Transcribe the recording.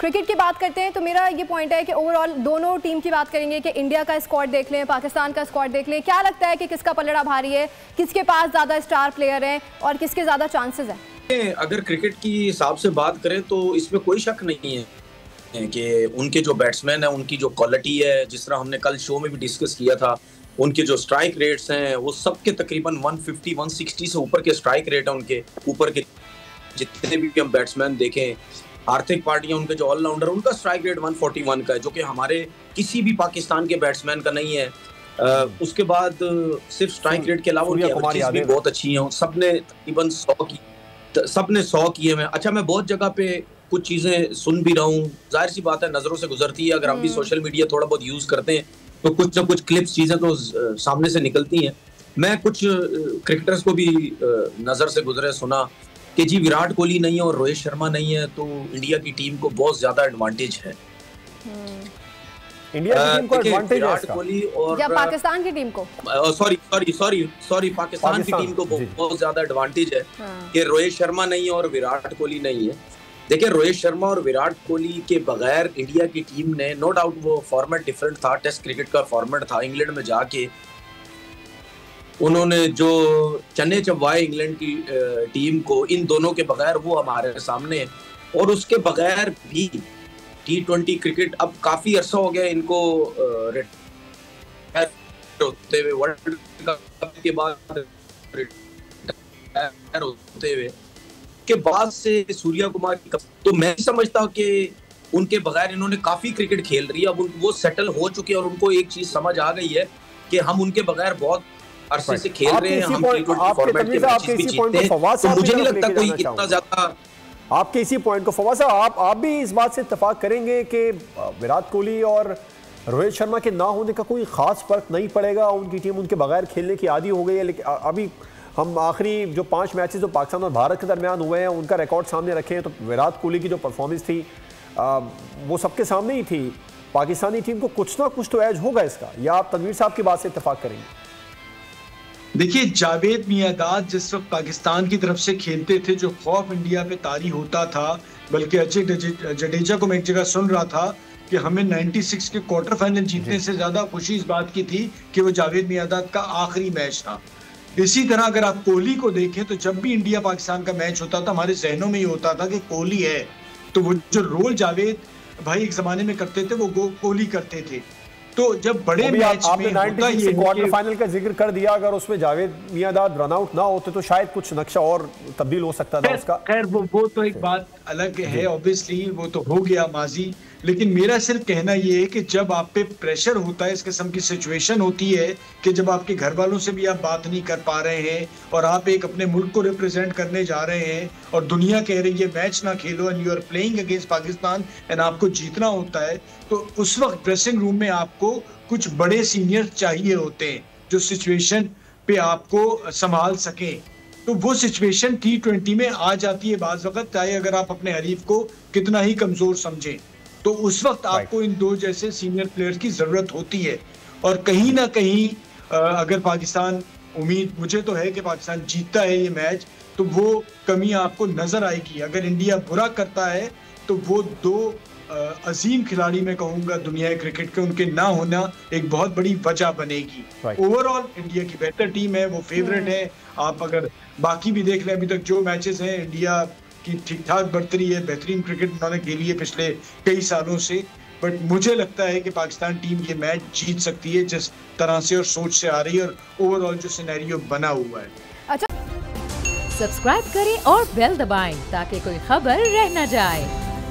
Cricket की बात करते हैं तो मेरा ये पॉइंट है कि ओवरऑल दोनों टीम की बात करेंगे कि इंडिया का स्क्वाड देख लें, पाकिस्तान का स्क्वाड देख लें, क्या लगता है कि किसका पलड़ा भारी है, किसके पास ज़्यादा स्टार प्लेयर हैं और किसके ज़्यादा चांसेस हैं? अगर क्रिकेट की हिसाब से बात करें तो इसमें कोई शक नहीं है कि उनके जो बैट्समैन है उनकी जो क्वालिटी है, जिस तरह हमने कल शो में भी डिस्कस किया था, उनके जो स्ट्राइक रेट्स हैं वो सबके तकरीबन 150-160 से ऊपर के स्ट्राइक रेट है उनके ऊपर के। जितने भी हम बैट्समैन देखें, हार्दिक पांड्या उनके जो ऑलराउंडर, उनका स्ट्राइक रेट 141 का है, जो कि हमारे किसी भी पाकिस्तान के बैट्समैन का नहीं है। उसके बाद सिर्फ स्ट्राइक रेट के अलावा उनकी एवरेजेस भी बहुत अच्छी हैं। सबने तकरीबन 100 किए हैं। अच्छा, मैं बहुत जगह पे कुछ चीजें सुन भी रहा हूँ, जाहिर सी बात है नजरों से गुजरती है। अगर हम भी सोशल मीडिया थोड़ा बहुत यूज करते हैं तो कुछ ना कुछ क्लिप्स चीजें तो सामने से निकलती हैं। मैं कुछ क्रिकेटर्स को भी नजर से गुजरे सुना कि जी विराट कोहली नहीं है और रोहित शर्मा नहीं है तो इंडिया की टीम को बहुत ज्यादा एडवांटेज है। इंडिया की टीम को एडवांटेज है विराट कोहली और या पाकिस्तान की टीम को, सॉरी पाकिस्तान की टीम को बहुत ज्यादा एडवांटेज है कि रोहित शर्मा नहीं है और विराट कोहली नहीं है। देखिए, रोहित शर्मा और विराट कोहली के बगैर इंडिया की टीम ने, नो डाउट वो फॉर्मेट डिफरेंट था, टेस्ट क्रिकेट का फॉर्मेट था, इंग्लैंड में जाके उन्होंने जो चने चबवाए इंग्लैंड की टीम को, इन दोनों के बगैर वो हमारे सामने है। और उसके बगैर भी T20 क्रिकेट अब काफी अरसा हो गया इनको होते हुए, वर्ल्ड कप के बाद होते हुए के बाद से सूर्या कुमार की, तो मैं समझता हूँ कि उनके बगैर इन्होंने काफी क्रिकेट खेल रही है। अब वो सेटल हो चुके हैं और उनको एक चीज समझ आ गई है कि हम उनके बगैर बहुत अरसे से खेल रहे हैं, हम T20 फॉर्मेट के मैचेस भी जीतते हैं, तो मुझे नहीं लगता कोई इतना ज्यादा। आपके इसी पॉइंट को फवाद साहब, आप भी इस बात से इत्तेफाक करेंगे कि विराट कोहली और रोहित शर्मा के ना होने का कोई खास फर्क नहीं पड़ेगा, उनकी टीम उनके बगैर खेलने की आदी हो गई है। लेकिन अभी हम आखिरी जो 5 मैचेस जो पाकिस्तान और भारत के दरमियान हुए हैं उनका रिकॉर्ड सामने रखे हैं, तो विराट कोहली की जो परफॉर्मेंस थी वो सबके सामने ही थी। पाकिस्तानी टीम को कुछ ना कुछ तो एज होगा इसका, या आप तनवीर साहब की बात से इत्तेफाक करेंगे? देखिए, जावेद मियांदाद जिस वक्त पाकिस्तान की तरफ से खेलते थे, जो खौफ इंडिया पे तारी होता था, बल्कि अजय जडेजा को मैं एक जगह सुन रहा था कि हमें 96 के क्वार्टर फाइनल जीतने से ज्यादा खुशी इस बात की थी कि वो जावेद मियांदाद का आखिरी मैच था। इसी तरह अगर आप कोहली को देखें तो जब भी इंडिया पाकिस्तान का मैच होता था हमारे जहनों में ये होता था कि कोहली है, तो वो जो रोल जावेद भाई एक जमाने में करते थे वो कोहली करते थे। तो जब बड़े मैच में क्वार्टर फाइनल का जिक्र कर दिया, अगर उसमें जावेद मियांदाद रन आउट ना होते तो शायद कुछ नक्शा और तब्दील हो सकता था उसका। खैर वो तो एक बात अलग है, ऑब्वियसली वो तो हो गया माजी। लेकिन मेरा सिर्फ कहना ये है कि जब आप पे प्रेशर होता है, इस किस्म की सिचुएशन होती है कि जब आपके घर वालों से भी आप बात नहीं कर पा रहे हैं और आप एक अपने मुल्क को रिप्रेजेंट करने जा रहे हैं और दुनिया कह रही है मैच ना खेलो and you are playing against Pakistan and आपको जीतना होता है, तो उस वक्त ड्रेसिंग रूम में आपको कुछ बड़े सीनियर चाहिए होते हैं जो सिचुएशन पे आपको संभाल सकें। तो वो सिचुएशन T20 में आ जाती है बाज वक्त, चाहे अगर आप अपने हरीफ को कितना ही कमजोर समझें, तो उस वक्त आपको इन दो जैसे सीनियर प्लेयर्स की जरूरत होती है। और कहीं ना कहीं अगर पाकिस्तान, उम्मीद मुझे तो है कि पाकिस्तान जीतता है ये मैच, तो वो कमी आपको नजर आएगी। अगर इंडिया बुरा करता है तो वो दो अजीम खिलाड़ी मैं कहूंगा दुनिया क्रिकेट के, उनके ना होना एक बहुत बड़ी वजह बनेगी। ओवरऑल इंडिया की बेहतर टीम है, वो फेवरेट है। आप अगर बाकी भी देख लें, अभी तक जो मैचेस हैं इंडिया की ठीक ठाक बढ़तरी है, बेहतरीन क्रिकेट उन्होंने खेली है पिछले कई सालों से। बट मुझे लगता है कि पाकिस्तान टीम ये मैच जीत सकती है जिस तरह से और सोच से आ रही है और ओवरऑल जो सिनेरियो बना हुआ है। अच्छा, सब्सक्राइब करें और बेल दबाएं ताकि कोई खबर रह न जाए।